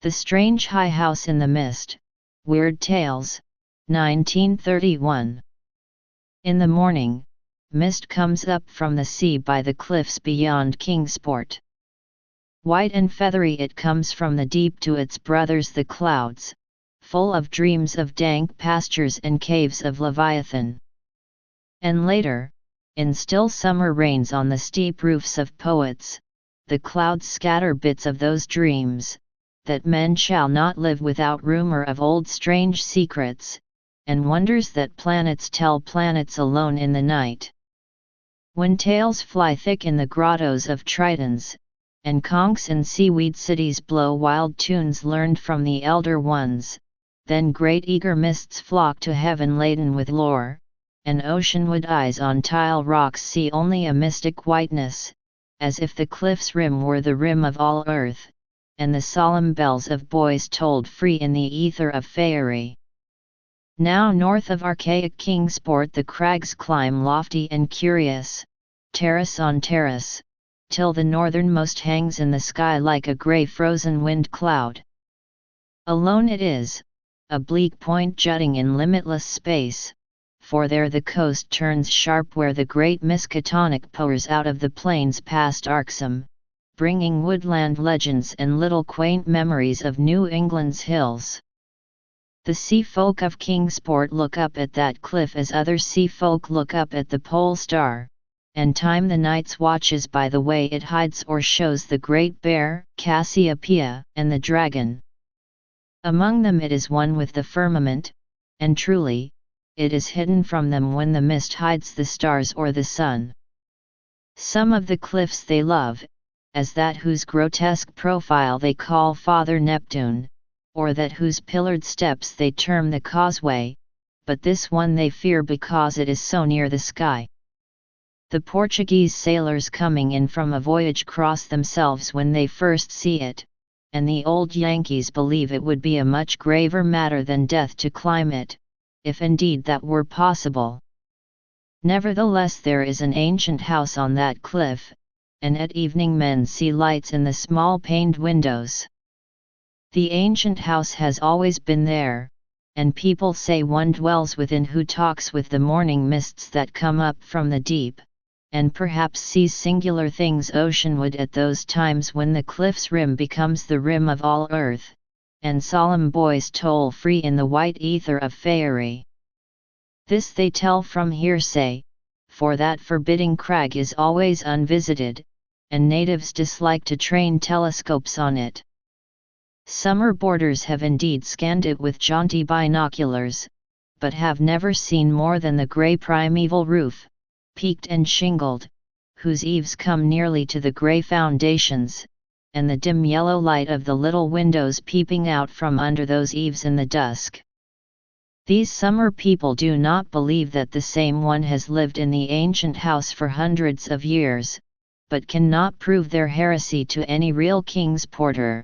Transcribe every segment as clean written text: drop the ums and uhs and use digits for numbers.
The Strange High House in the Mist, Weird Tales, 1931. In the morning, mist comes up from the sea by the cliffs beyond Kingsport. White and feathery it comes from the deep to its brothers the clouds, full of dreams of dank pastures and caves of Leviathan. And later, in still summer rains on the steep roofs of poets, the clouds scatter bits of those dreams, that men shall not live without rumor of old strange secrets, and wonders that planets tell planets alone in the night. When tales fly thick in the grottos of Tritons, and conchs in seaweed cities blow wild tunes learned from the elder ones, then great eager mists flock to heaven laden with lore, and oceanward eyes on tile rocks see only a mystic whiteness, as if the cliff's rim were the rim of all earth, and the solemn bells of boys tolled free in the ether of faerie. Now north of archaic Kingsport the crags climb lofty and curious, terrace on terrace, till the northernmost hangs in the sky like a grey frozen wind cloud. Alone it is, a bleak point jutting in limitless space, for there the coast turns sharp where the great Miskatonic pours out of the plains past Arxham, bringing woodland legends and little quaint memories of New England's hills. The sea folk of Kingsport look up at that cliff as other sea folk look up at the pole star, and time the night's watches by the way it hides or shows the great bear, Cassiopeia, and the dragon. Among them it is one with the firmament, and truly, it is hidden from them when the mist hides the stars or the sun. Some of the cliffs they love, as that whose grotesque profile they call Father Neptune, or that whose pillared steps they term the causeway, but this one they fear because it is so near the sky. The Portuguese sailors coming in from a voyage cross themselves when they first see it, and the old Yankees believe it would be a much graver matter than death to climb it, if indeed that were possible. Nevertheless there is an ancient house on that cliff, and at evening men see lights in the small paned windows. The ancient house has always been there, and people say one dwells within who talks with the morning mists that come up from the deep, and perhaps sees singular things oceanward at those times when the cliff's rim becomes the rim of all earth, and solemn boys toll free in the white ether of faerie. This they tell from hearsay, for that forbidding crag is always unvisited, and natives dislike to train telescopes on it. Summer boarders have indeed scanned it with jaunty binoculars, but have never seen more than the grey primeval roof, peaked and shingled, whose eaves come nearly to the grey foundations, and the dim yellow light of the little windows peeping out from under those eaves in the dusk. These summer people do not believe that the same one has lived in the ancient house for hundreds of years, but cannot prove their heresy to any real Kingsporter.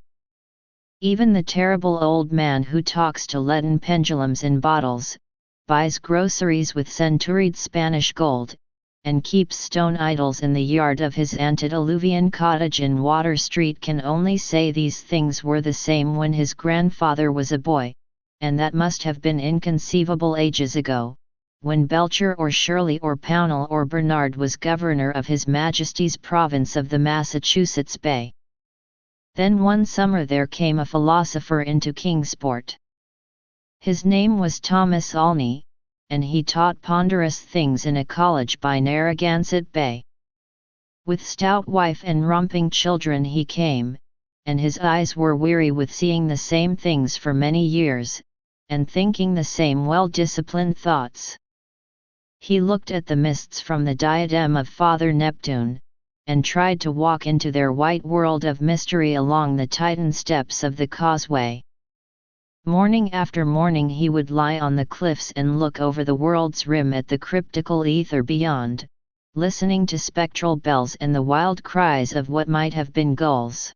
Even the terrible old man who talks to leaden pendulums in bottles, buys groceries with centuried Spanish gold, and keeps stone idols in the yard of his antediluvian cottage in Water Street can only say these things were the same when his grandfather was a boy, and that must have been inconceivable ages ago, when Belcher or Shirley or Pownall or Bernard was governor of His Majesty's province of the Massachusetts Bay. Then one summer there came a philosopher into Kingsport. His name was Thomas Olney, and he taught ponderous things in a college by Narragansett Bay. With stout wife and romping children he came, and his eyes were weary with seeing the same things for many years, and thinking the same well-disciplined thoughts. He looked at the mists from the diadem of Father Neptune, and tried to walk into their white world of mystery along the Titan steps of the causeway. Morning after morning he would lie on the cliffs and look over the world's rim at the cryptical ether beyond, listening to spectral bells and the wild cries of what might have been gulls.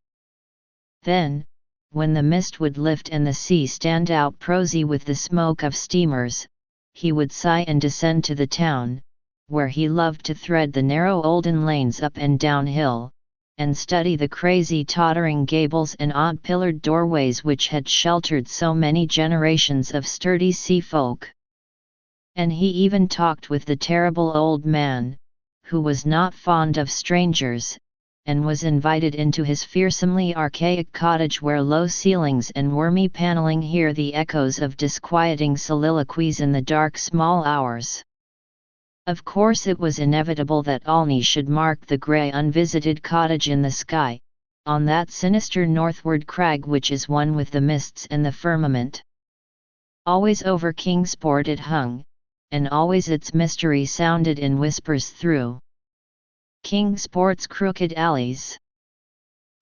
Then, when the mist would lift and the sea stand out prosy with the smoke of steamers, he would sigh and descend to the town, where he loved to thread the narrow olden lanes up and down hill, and study the crazy tottering gables and odd pillared doorways which had sheltered so many generations of sturdy sea folk. And he even talked with the terrible old man, who was not fond of strangers, and was invited into his fearsomely archaic cottage where low ceilings and wormy paneling hear the echoes of disquieting soliloquies in the dark small hours. Of course it was inevitable that Olney should mark the grey unvisited cottage in the sky, on that sinister northward crag which is one with the mists and the firmament. Always over Kingsport it hung, and always its mystery sounded in whispers through Kingsport's crooked alleys.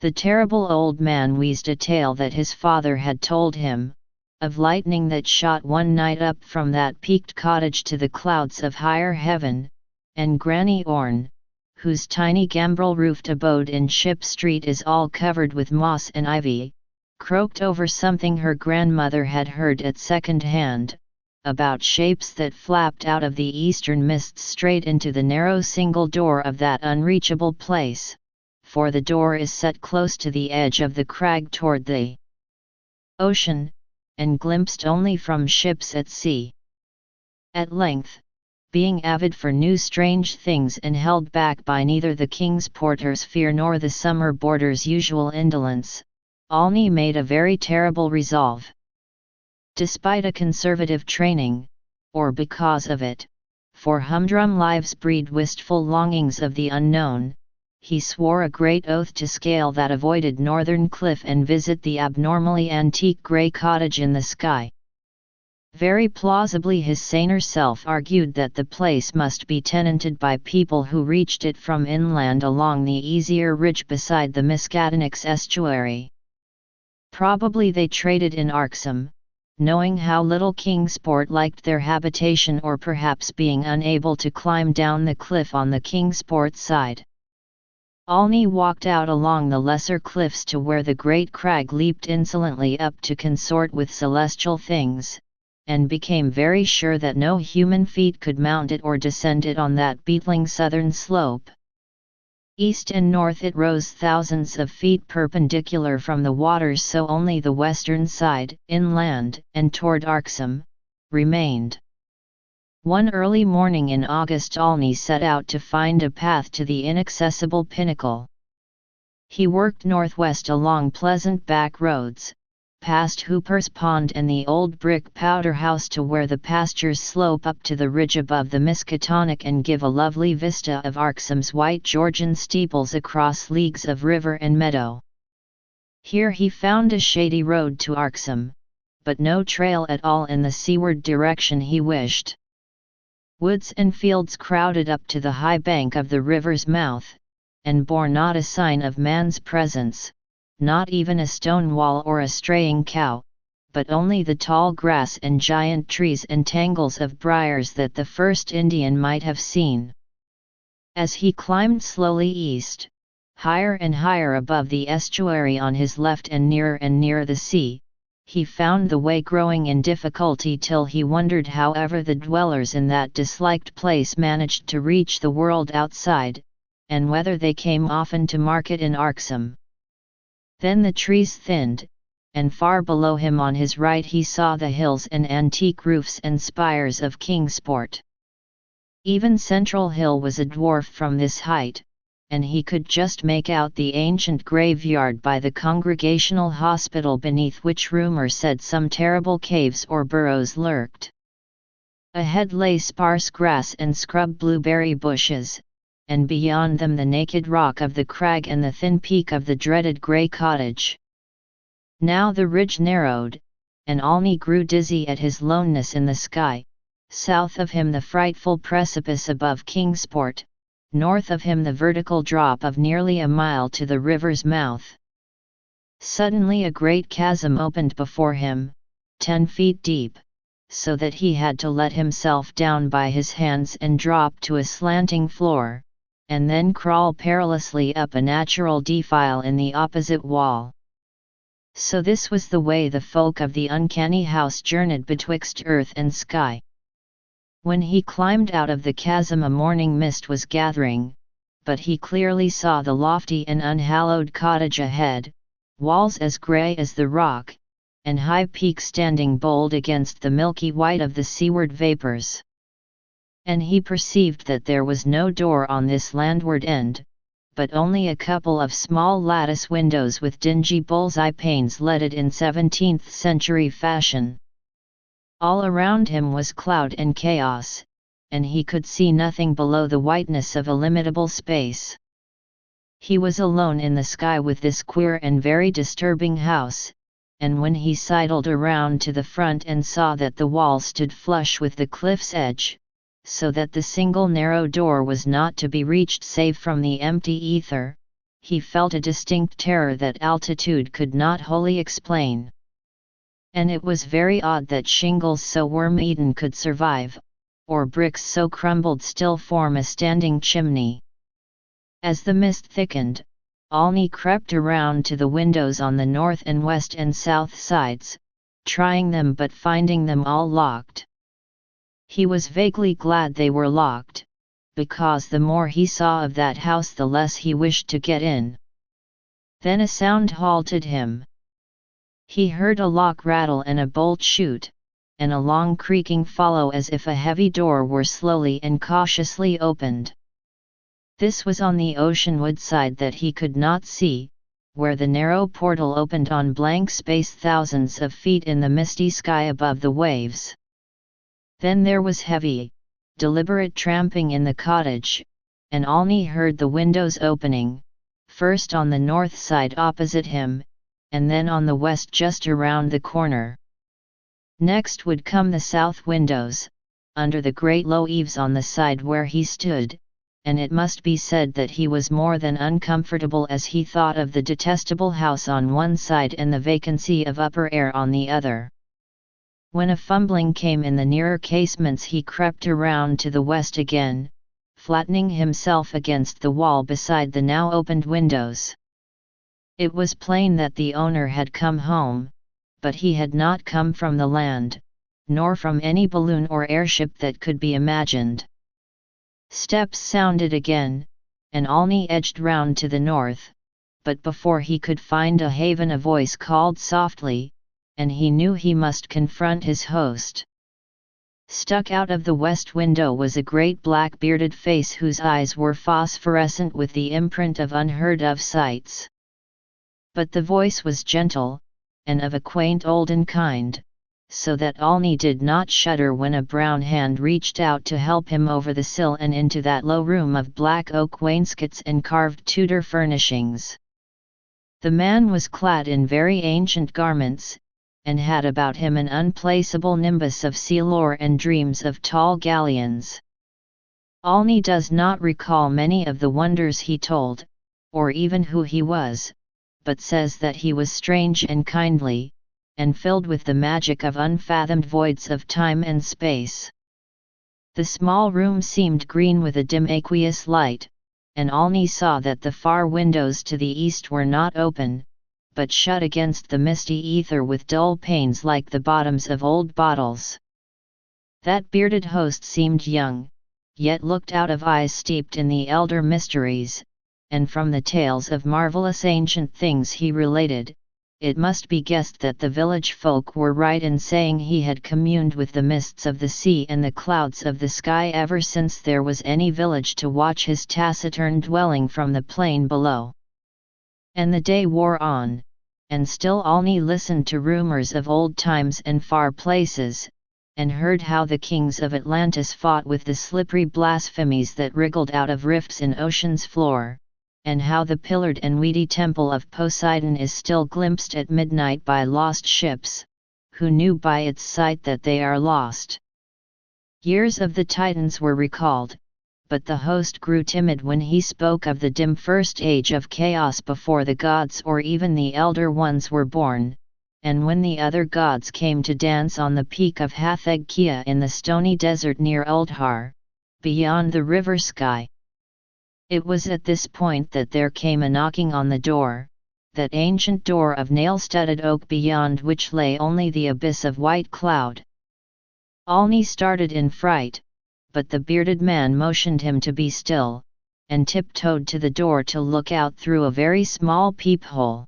The terrible old man wheezed a tale that his father had told him, of lightning that shot one night up from that peaked cottage to the clouds of higher heaven, and Granny Orne, whose tiny gambrel-roofed abode in Ship Street is all covered with moss and ivy, croaked over something her grandmother had heard at second hand, about shapes that flapped out of the eastern mists straight into the narrow single door of that unreachable place, for the door is set close to the edge of the crag toward the ocean, and glimpsed only from ships at sea. At length, being avid for new strange things and held back by neither the Kingsporters' fear nor the summer boarders' usual indolence, Olney made a very terrible resolve. Despite a conservative training, or because of it, for humdrum lives breed wistful longings of the unknown, he swore a great oath to scale that avoided northern cliff and visit the abnormally antique grey cottage in the sky. Very plausibly his saner self argued that the place must be tenanted by people who reached it from inland along the easier ridge beside the Miskatonics estuary. Probably they traded in Arxham, knowing how little Kingsport liked their habitation, or perhaps being unable to climb down the cliff on the Kingsport side. Olney walked out along the lesser cliffs to where the great crag leaped insolently up to consort with celestial things, and became very sure that no human feet could mount it or descend it on that beetling southern slope. East and north it rose thousands of feet perpendicular from the waters, so only the western side, inland, and toward Arxham, remained. One early morning in August Olney set out to find a path to the inaccessible pinnacle. He worked northwest along pleasant back roads, past Hooper's Pond and the old brick powder house to where the pastures slope up to the ridge above the Miskatonic and give a lovely vista of Arxham's white Georgian steeples across leagues of river and meadow. Here he found a shady road to Arxham, but no trail at all in the seaward direction he wished. Woods and fields crowded up to the high bank of the river's mouth, and bore not a sign of man's presence, not even a stone wall or a straying cow, but only the tall grass and giant trees and tangles of briars that the first Indian might have seen. As he climbed slowly east, higher and higher above the estuary on his left and nearer the sea, he found the way growing in difficulty till he wondered however the dwellers in that disliked place managed to reach the world outside, and whether they came often to market in Arxham. Then the trees thinned, and far below him on his right he saw the hills and antique roofs and spires of Kingsport. Even Central Hill was a dwarf from this height, and he could just make out the ancient graveyard by the Congregational Hospital beneath which rumor said some terrible caves or burrows lurked. Ahead lay sparse grass and scrub blueberry bushes, and beyond them the naked rock of the crag and the thin peak of the dreaded grey cottage. Now the ridge narrowed, and Olney grew dizzy at his loneness in the sky. South of him the frightful precipice above Kingsport, north of him the vertical drop of nearly a mile to the river's mouth. Suddenly a great chasm opened before him, 10 feet deep, so that he had to let himself down by his hands and drop to a slanting floor, and then crawl perilously up a natural defile in the opposite wall. So this was the way the folk of the uncanny house journeyed betwixt earth and sky. When he climbed out of the chasm a morning mist was gathering, but he clearly saw the lofty and unhallowed cottage ahead, walls as grey as the rock, and high peak standing bold against the milky white of the seaward vapours. And he perceived that there was no door on this landward end, but only a couple of small lattice windows with dingy bull's-eye panes leaded in 17th-century fashion. All around him was cloud and chaos, and he could see nothing below the whiteness of illimitable space. He was alone in the sky with this queer and very disturbing house, and when he sidled around to the front and saw that the wall stood flush with the cliff's edge, so that the single narrow door was not to be reached save from the empty ether, he felt a distinct terror that altitude could not wholly explain. And it was very odd that shingles so worm-eaten could survive, or bricks so crumbled still form a standing chimney. As the mist thickened, Olney crept around to the windows on the north and west and south sides, trying them but finding them all locked. He was vaguely glad they were locked, because the more he saw of that house the less he wished to get in. Then a sound halted him. He heard a lock rattle and a bolt shoot, and a long creaking follow as if a heavy door were slowly and cautiously opened. This was on the oceanward side that he could not see, where the narrow portal opened on blank space thousands of feet in the misty sky above the waves. Then there was heavy, deliberate tramping in the cottage, and Olney heard the windows opening, first on the north side opposite him, and then on the west just around the corner. Next would come the south windows, under the great low eaves on the side where he stood, and it must be said that he was more than uncomfortable as he thought of the detestable house on one side and the vacancy of upper air on the other. When a fumbling came in the nearer casements he crept around to the west again, flattening himself against the wall beside the now opened windows. It was plain that the owner had come home, but he had not come from the land, nor from any balloon or airship that could be imagined. Steps sounded again, and Olney edged round to the north, but before he could find a haven a voice called softly, and he knew he must confront his host. Stuck out of the west window was a great black bearded face whose eyes were phosphorescent with the imprint of unheard-of sights. But the voice was gentle, and of a quaint olden kind, so that Olney did not shudder when a brown hand reached out to help him over the sill and into that low room of black oak wainscots and carved Tudor furnishings. The man was clad in very ancient garments, and had about him an unplaceable nimbus of sea lore and dreams of tall galleons. Olney does not recall many of the wonders he told, or even who he was, but says that he was strange and kindly, and filled with the magic of unfathomed voids of time and space. The small room seemed green with a dim aqueous light, and Olney saw that the far windows to the east were not open, but shut against the misty ether with dull panes like the bottoms of old bottles. That bearded host seemed young, yet looked out of eyes steeped in the elder mysteries, and from the tales of marvelous ancient things he related, it must be guessed that the village folk were right in saying he had communed with the mists of the sea and the clouds of the sky ever since there was any village to watch his taciturn dwelling from the plain below. And the day wore on, and still Olney listened to rumors of old times and far places, and heard how the kings of Atlantis fought with the slippery blasphemies that wriggled out of rifts in ocean's floor, and how the pillared and weedy temple of Poseidon is still glimpsed at midnight by lost ships, who knew by its sight that they are lost. Years of the Titans were recalled, but the host grew timid when he spoke of the dim first age of chaos before the gods or even the elder ones were born, and when the other gods came to dance on the peak of Hathegkia in the stony desert near Uldhar, beyond the river sky. It was at this point that there came a knocking on the door, that ancient door of nail-studded oak beyond which lay only the abyss of white cloud. Olney started in fright, but the bearded man motioned him to be still, and tiptoed to the door to look out through a very small peephole.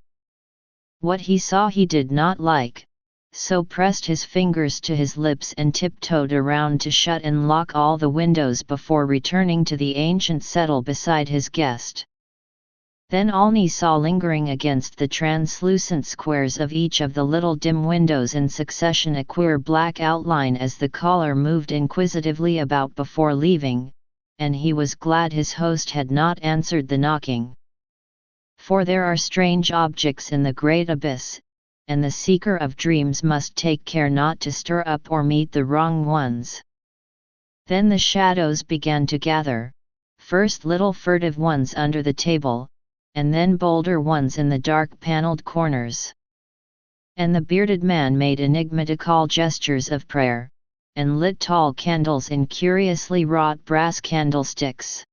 What he saw he did not like, so pressed his fingers to his lips and tiptoed around to shut and lock all the windows before returning to the ancient settle beside his guest. Then Olney saw lingering against the translucent squares of each of the little dim windows in succession a queer black outline as the caller moved inquisitively about before leaving, and he was glad his host had not answered the knocking. For there are strange objects in the great abyss, and the seeker of dreams must take care not to stir up or meet the wrong ones. Then the shadows began to gather, first little furtive ones under the table, and then bolder ones in the dark paneled corners. And the bearded man made enigmatical gestures of prayer, and lit tall candles in curiously wrought brass candlesticks.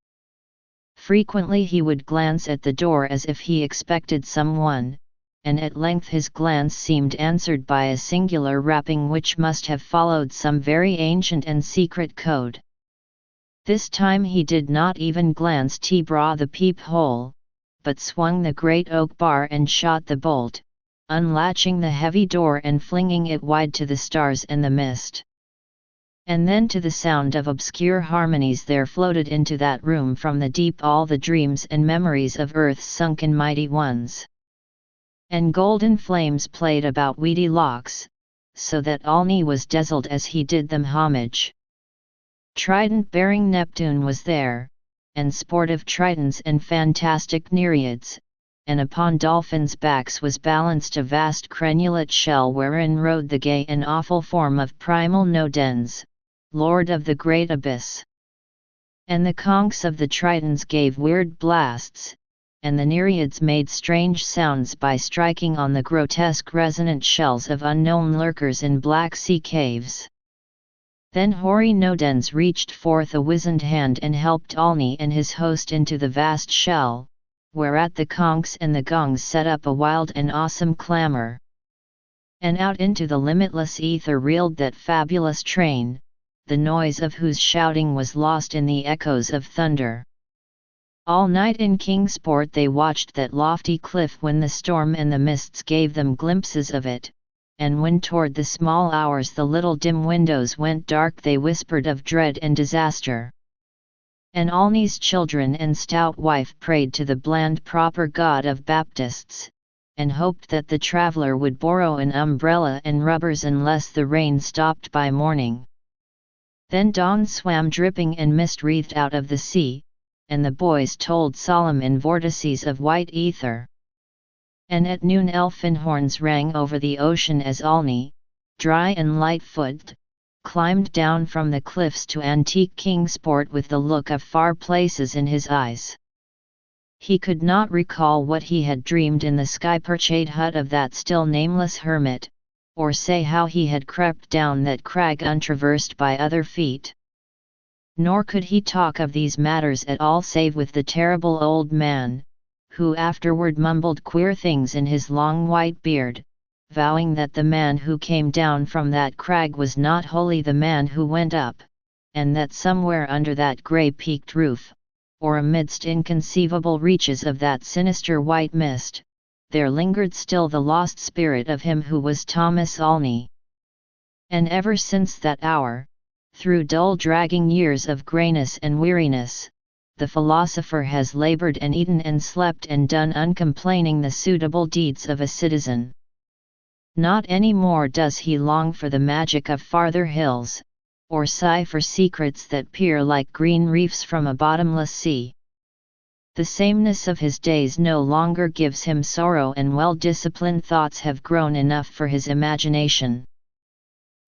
Frequently he would glance at the door as if he expected someone, and at length his glance seemed answered by a singular rapping which must have followed some very ancient and secret code. This time he did not even glance to the peephole, but swung the great oak bar and shot the bolt, unlatching the heavy door and flinging it wide to the stars and the mist. And then to the sound of obscure harmonies there floated into that room from the deep all the dreams and memories of earth's sunken mighty ones. And golden flames played about weedy locks, so that Olney was dazzled as he did them homage. Trident-bearing Neptune was there, and sportive tritons and fantastic nereids, and upon dolphins' backs was balanced a vast crenulate shell wherein rode the gay and awful form of primal Nodens, lord of the great abyss. And the conchs of the tritons gave weird blasts, and the nereids made strange sounds by striking on the grotesque resonant shells of unknown lurkers in black sea caves. Then hoary Nodens reached forth a wizened hand and helped Olney and his host into the vast shell, whereat the conchs and the gongs set up a wild and awesome clamor. And out into the limitless ether reeled that fabulous train, the noise of whose shouting was lost in the echoes of thunder. All night in Kingsport they watched that lofty cliff when the storm and the mists gave them glimpses of it, and when toward the small hours the little dim windows went dark they whispered of dread and disaster. And Olney's children and stout wife prayed to the bland proper God of Baptists, and hoped that the traveler would borrow an umbrella and rubbers unless the rain stopped by morning. Then dawn swam dripping and mist-wreathed out of the sea, and the boys told solemn in vortices of white ether. And at noon elfin horns rang over the ocean as Olney, dry and light-footed, climbed down from the cliffs to antique Kingsport with the look of far places in his eyes. He could not recall what he had dreamed in the sky-perched hut of that still nameless hermit, or say how he had crept down that crag untraversed by other feet. Nor could he talk of these matters at all save with the terrible old man, who afterward mumbled queer things in his long white beard, vowing that the man who came down from that crag was not wholly the man who went up, and that somewhere under that grey-peaked roof, or amidst inconceivable reaches of that sinister white mist, there lingered still the lost spirit of him who was Thomas Olney. And ever since that hour, through dull dragging years of greyness and weariness, the philosopher has laboured and eaten and slept and done uncomplaining the suitable deeds of a citizen. Not any more does he long for the magic of farther hills, or sigh for secrets that peer like green reefs from a bottomless sea. The sameness of his days no longer gives him sorrow, and well-disciplined thoughts have grown enough for his imagination.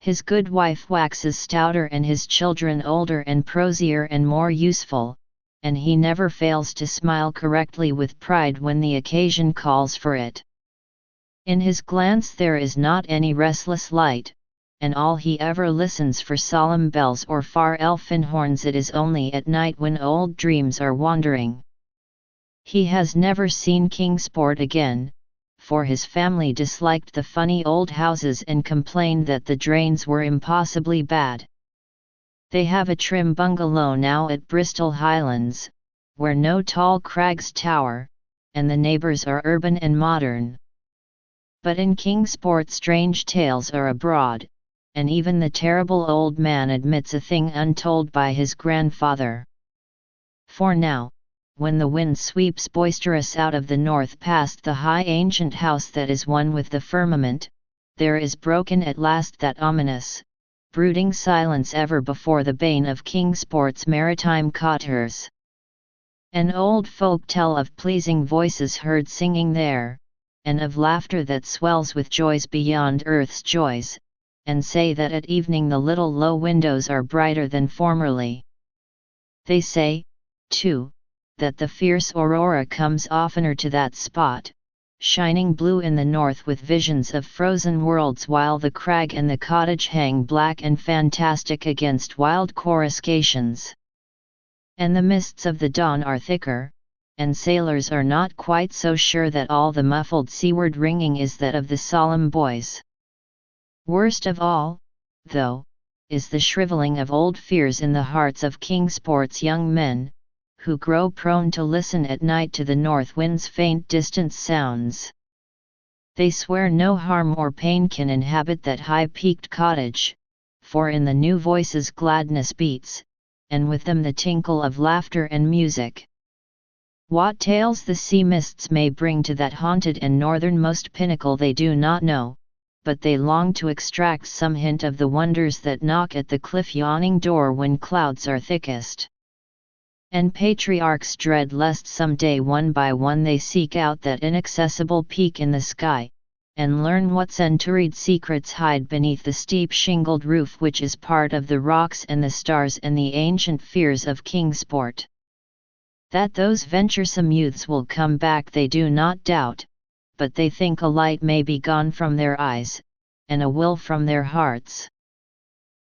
His good wife waxes stouter and his children older and prosier and more useful, and he never fails to smile correctly with pride when the occasion calls for it. In his glance there is not any restless light, and all he ever listens for solemn bells or far elfin horns it is only at night when old dreams are wandering. He has never seen Kingsport again, for his family disliked the funny old houses and complained that the drains were impossibly bad. They have a trim bungalow now at Bristol Highlands, where no tall crags tower, and the neighbors are urban and modern. But in Kingsport strange tales are abroad, and even the terrible old man admits a thing untold by his grandfather. For now, when the wind sweeps boisterous out of the north past the high ancient house that is one with the firmament, there is broken at last that ominous, brooding silence ever before the bane of Kingsport's maritime cotters. And old folk tell of pleasing voices heard singing there, and of laughter that swells with joys beyond earth's joys, and say that at evening the little low windows are brighter than formerly. They say, too, that the fierce aurora comes oftener to that spot, shining blue in the north with visions of frozen worlds, while the crag and the cottage hang black and fantastic against wild coruscations. And the mists of the dawn are thicker, and sailors are not quite so sure that all the muffled seaward ringing is that of the solemn boys. Worst of all, though, is the shriveling of old fears in the hearts of Kingsport's young men, who grow prone to listen at night to the north wind's faint distant sounds. They swear no harm or pain can inhabit that high-peaked cottage, for in the new voices gladness beats, and with them the tinkle of laughter and music. What tales the sea mists may bring to that haunted and northernmost pinnacle they do not know, but they long to extract some hint of the wonders that knock at the cliff-yawning door when clouds are thickest. And patriarchs dread lest some day one by one they seek out that inaccessible peak in the sky, and learn what centuried secrets hide beneath the steep shingled roof which is part of the rocks and the stars and the ancient fears of Kingsport. That those venturesome youths will come back they do not doubt, but they think a light may be gone from their eyes, and a will from their hearts.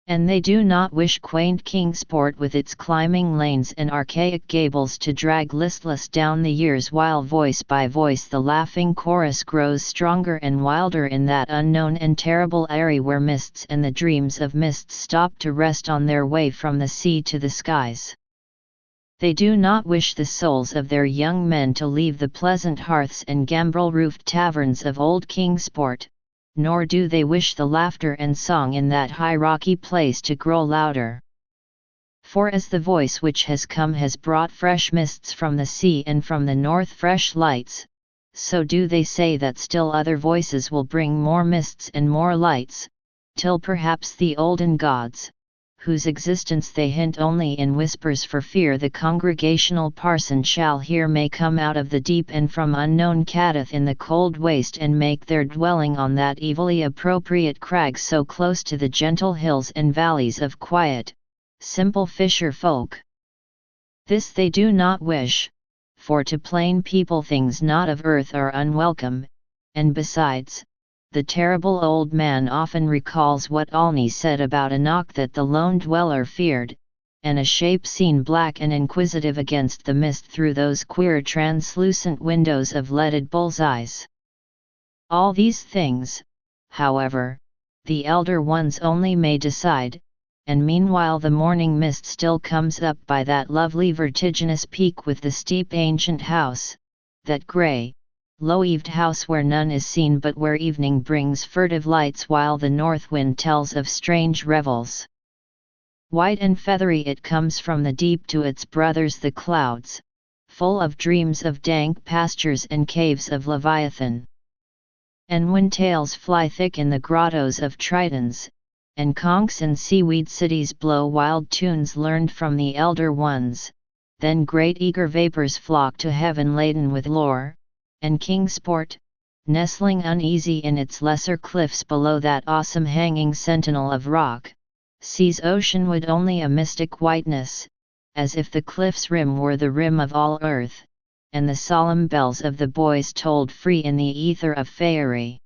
And they do not wish quaint Kingsport with its climbing lanes and archaic gables to drag listless down the years, while voice by voice the laughing chorus grows stronger and wilder in that unknown and terrible Eerie where mists and the dreams of mists stop to rest on their way from the sea to the skies. They do not wish the souls of their young men to leave the pleasant hearths and gambrel-roofed taverns of old Kingsport, nor do they wish the laughter and song in that high rocky place to grow louder. For as the voice which has come has brought fresh mists from the sea and from the north fresh lights, so do they say that still other voices will bring more mists and more lights, till perhaps the olden gods, whose existence they hint only in whispers for fear the congregational parson shall hear, may come out of the deep and from unknown Cadath in the cold waste and make their dwelling on that evilly appropriate crag so close to the gentle hills and valleys of quiet, simple fisher folk. This they do not wish, for to plain people things not of earth are unwelcome, and besides, the terrible old man often recalls what Olney said about a knock that the lone dweller feared, and a shape seen black and inquisitive against the mist through those queer translucent windows of leaded bull's eyes. All these things, however, the elder ones only may decide, and meanwhile the morning mist still comes up by that lovely vertiginous peak with the steep ancient house, that grey, low-eaved house where none is seen but where evening brings furtive lights while the north wind tells of strange revels. White and feathery it comes from the deep to its brothers the clouds, full of dreams of dank pastures and caves of Leviathan. And when tales fly thick in the grottos of Tritons, and conchs and seaweed cities blow wild tunes learned from the elder ones, then great eager vapors flock to heaven laden with lore, and Kingsport, nestling uneasy in its lesser cliffs below that awesome hanging sentinel of rock, sees oceanward only a mystic whiteness, as if the cliff's rim were the rim of all earth, and the solemn bells of the boys tolled free in the ether of faerie.